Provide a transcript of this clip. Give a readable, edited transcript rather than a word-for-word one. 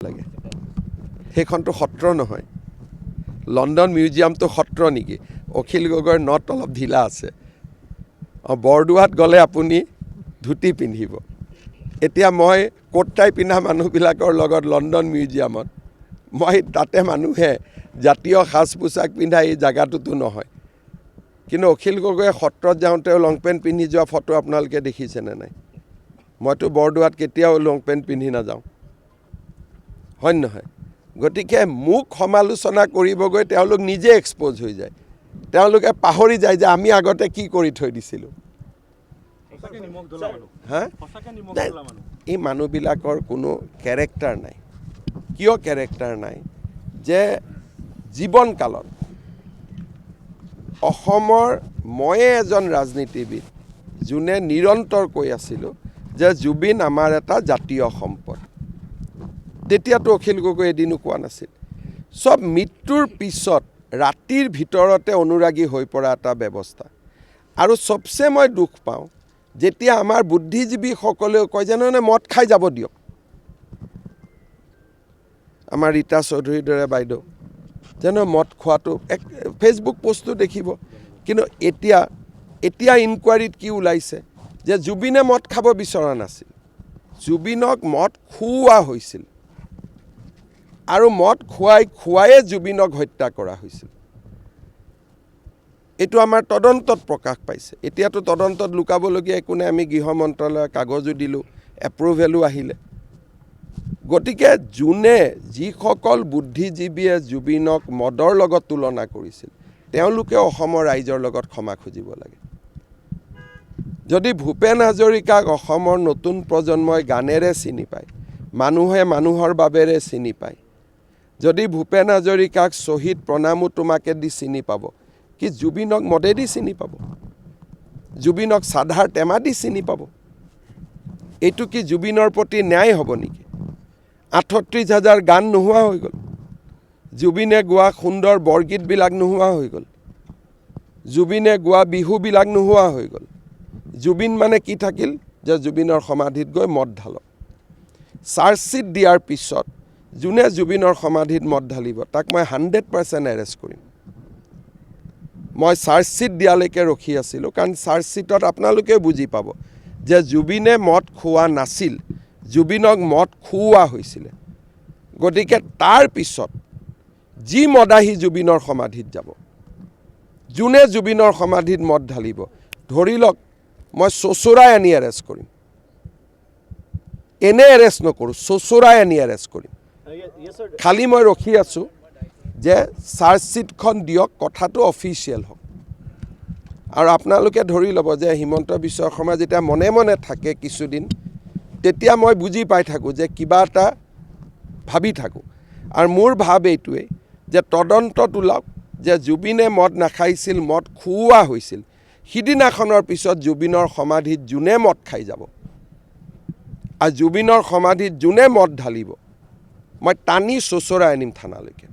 লাগে সেইখনটো সত্ৰ নহয় লণ্ডন মিউজিয়ামটো সত্ৰ নেকি অখিল গগৈৰ নট অলপ ঢিলা আছে বৰদোৱাত গ'লে আপুনি ধুতি পিন্ধিব এতিয়া মই কোট টাই পিন্ধা মানুহবিলাকৰ লগত লণ্ডন মিউজিয়ামত মই তাতে মানুহে জাতীয় সাজ পোছাক পিন্ধা এই জায়গাটোতো নহয় কিন্তু অখিল গগৈয়ে সত্ৰত যাওঁতে লং পেণ্ট পিন্ধি যোৱা ফটো আপোনালোকে দেখিছেনে নাই মইতো বৰদোৱাত কেতিয়াও লং পেণ্ট পিন্ধি নাযাওঁ হয় নহয় গতিকে মোক সমালোচনা কৰিবগৈ তেওঁলোক নিজে এক্সপ'জ হৈ যায় তেওঁলোকে পাহৰি যায় যে আমি আগতে কি কৰি থৈ দিছিলোঁ হা এই মানুহবিলাকৰ কোনো কেৰেক্টাৰ নাই কিয় কেৰেক্টাৰ নাই যে জীৱনকালত অসমৰ ময়ে এজন ৰাজনীতিবিদ যোনে নিৰন্তৰ কৈ আছিলোঁ যে জুবিন আমাৰ এটা জাতীয় সম্পদ তেতিয়াতো অখিল গগৈ এদিনো কোৱা নাছিল সব মৃত্যুৰ পিছত ৰাতিৰ ভিতৰতে অনুৰাগী হৈ পৰা এটা ব্যৱস্থা আৰু সবচে মই দুখ পাওঁ যেতিয়া আমাৰ বুদ্ধিজীৱীসকলেও কয় যে নহয় মদ খাই যাব দিয়ক আমাৰ ৰীতা চৌধুৰীৰ দৰে বাইদেউ যেন মদ খোৱাটো এক ফেচবুক পোষ্টটো দেখিব কিন্তু এতিয়া ইনকুৱাৰীত কি ওলাইছে যে জুবিনে মদ খাব বিচৰা নাছিল জুবিনক মদ খুওৱা হৈছিল আৰু মদ খুৱাই জুবিনক হত্যা কৰা হৈছিল এইটো আমাৰ তদন্তত প্ৰকাশ পাইছে এতিয়াতো তদন্তত লুকাবলগীয়া একো নাই আমি গৃহ মন্ত্ৰালয়ৰ কাগজো দিলোঁ এপ্ৰুভেলো আহিলে গতিকে যোনে যিসকল বুদ্ধিজীৱীয়ে জুবিনক মদৰ লগত তুলনা কৰিছিল তেওঁলোকে অসমৰ ৰাইজৰ লগত ক্ষমা খুজিব লাগে যদি ভূপেন হাজৰিকাক অসমৰ নতুন প্ৰজন্মই গানেৰে চিনি পায় মানুহে মানুহৰ বাবেৰে চিনি পায় যদি ভূপেন হাজৰিকাক শ্বহীদ প্ৰণামো তোমাকে দি চিনি পাব কি জুবিনক মদেদি চিনি পাব জুবিনক সাধাৰ টেমা দি চিনি পাব এইটো কি জুবিনৰ প্ৰতি ন্যায় হ'ব নেকি ৩৮,০০০ গান নোহোৱা হৈ গ'ল জুবিনে গোৱা সুন্দৰ বৰগীতবিলাক নোহোৱা হৈ গ'ল জুবিনে গোৱা বিহুবিলাক নোহোৱা হৈ গ'ল জুবিন মানে কি থাকিল যে জুবিনৰ সমাধিত গৈ মদ ঢালক চাৰ্জশ্বীট দিয়াৰ পিছত যোনে জুবিনৰ সমাধিত মদ ঢালিব তাক মই 100% এৰেষ্ট কৰিম মই চাৰ্জশ্বীট দিয়ালৈকে ৰখি আছিলোঁ কাৰণ চাৰ্জশ্বীটত আপোনালোকে বুজি পাব যে জুবিনে মদ খোৱা নাছিল জুবিনক মদ খুওৱা হৈছিলে গতিকে তাৰ পিছত যি মদাহী জুবিনৰ সমাধিত যাব যোনে জুবিনৰ সমাধিত মদ ঢালিব ধৰি লওক মই চচুৰাই আনি এৰেষ্ট কৰিম এনে এৰেষ্ট নকৰোঁ চচুৰাই আনি এৰেষ্ট কৰিম খালি মই ৰখি আছোঁ যে চাৰ্জশ্বীটখন দিয়ক কথাটো অফিচিয়েল হওক আৰু আপোনালোকে ধৰি ল'ব যে হিমন্ত বিশ্ব শৰ্মা যেতিয়া মনে মনে থাকে কিছুদিন তেতিয়া মই বুজি পাই থাকোঁ যে কিবা এটা ভাবি থাকোঁ আৰু মোৰ ভাৱ এইটোৱেই যে তদন্তত ওলাওক যে জুবিনে মদ নাখাইছিল মদ খুওৱা হৈছিল সিদিনাখনৰ পিছত জুবিনৰ সমাধিত যোনে মদ খাই যাব আৰু জুবিনৰ সমাধিত যোনে মদ ঢালিব মই টানি চচৰাই আনিম থানালৈকে